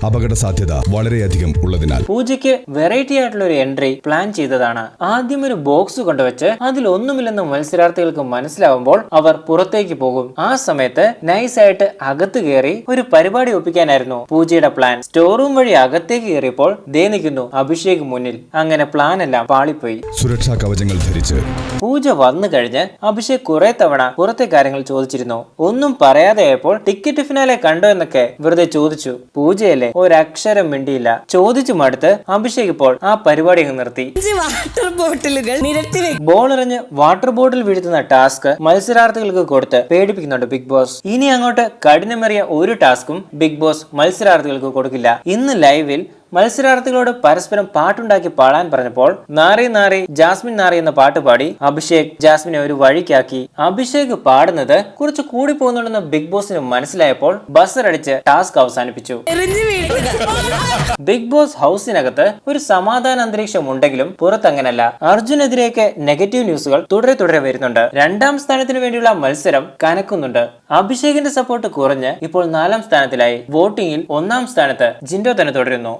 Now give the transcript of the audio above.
അപകട സാധ്യത വളരെയധികം ഉള്ളതിനാൽ പൂജയ്ക്ക് വെറൈറ്റി ആയിട്ടുള്ള ഒരു എൻട്രി പ്ലാൻ ചെയ്തതാണ്. ആദ്യം ഒരു ബോക്സ് കൊണ്ടുവച്ച് അതിൽ ഒന്നുമില്ലെന്ന് മത്സരാർത്ഥികൾക്ക് മനസ്സിലാവുമ്പോൾ അവർ പുറത്തേക്ക് പോകും. ആ സമയത്ത് നൈസായിട്ട് അകത്ത് കയറി ഒരു പരിപാടി ഒപ്പിക്കാനായിരുന്നു പൂജയുടെ പ്ലാൻ. സ്റ്റോർ റൂം വഴി അകത്തേക്ക് കയറിയപ്പോൾ ദേ നിൽക്കുന്നു അഭിഷേക് മുന്നിൽ. അങ്ങനെ പ്ലാൻ എല്ലാം പാളിപ്പോയി. സുരക്ഷാ കവചങ്ങൾ ധരിച്ച് പൂജ വന്നു കഴിഞ്ഞ് അഭിഷേക് കുറെ തവണ പുറത്തെ കാര്യങ്ങൾ ചോദിച്ചിരുന്നു. ഒന്നും പറയാതെയായപ്പോൾ ടിക്കറ്റ് ഫിനാലെ കണ്ടോ എന്നൊക്കെ വെറുതെ ചോദിച്ചു. പൂജയല്ലേ ഒരക്ഷരം മിണ്ടിയില്ല. ചോദിച്ചു മടുത്ത് അഭിഷേക് ഇപ്പോൾ ആ പരിപാടി അങ്ങ് നിർത്തി. ബോൾ എറിഞ്ഞ് വാട്ടർ ബോട്ടിൽ വീഴ്ത്തുന്ന ടാസ്ക് മത്സരാർത്ഥികൾക്ക് കൊടുത്ത് പേടിപ്പിക്കുന്നുണ്ട് ബിഗ് ബോസ്. ഇനി അങ്ങോട്ട് കഠിനമേറിയ ഒരു ടാസ്കും ബിഗ് ബോസ് മത്സരാർത്ഥികൾക്ക് കൊടുക്കില്ല. ഇന്ന് ലൈവിൽ മത്സരാർത്ഥികളോട് പരസ്പരം പാട്ടുണ്ടാക്കി പാടാൻ പറഞ്ഞപ്പോൾ നാറി നാറി ജാസ്മിൻ നാറി എന്ന പാട്ട് പാടി അഭിഷേക് ജാസ്മിനെ ഒരു വഴിക്കാക്കി. അഭിഷേക് പാടുന്നത് കുറച്ച് കൂടി പോകുന്നുണ്ടെന്ന് ബിഗ് ബോസിന് മനസ്സിലായപ്പോൾ ബസർ അടിച്ച് ടാസ്ക് അവസാനിപ്പിച്ചു. ബിഗ് ബോസ് ഹൗസിനകത്ത് ഒരു സമാധാന അന്തരീക്ഷം ഉണ്ടെങ്കിലും പുറത്തങ്ങനല്ല. അർജുനെതിരെയൊക്കെ നെഗറ്റീവ് ന്യൂസുകൾ തുടരെ വരുന്നുണ്ട്. 2ാം സ്ഥാനത്തിന് വേണ്ടിയുള്ള മത്സരം കനക്കുന്നുണ്ട്. അഭിഷേകിന്റെ സപ്പോർട്ട് കുറഞ്ഞ് ഇപ്പോൾ 4ാം സ്ഥാനത്തിലായി. വോട്ടിംഗിൽ 1ാം സ്ഥാനത്ത് ജിൻഡോ തന്നെ തുടരുന്നു.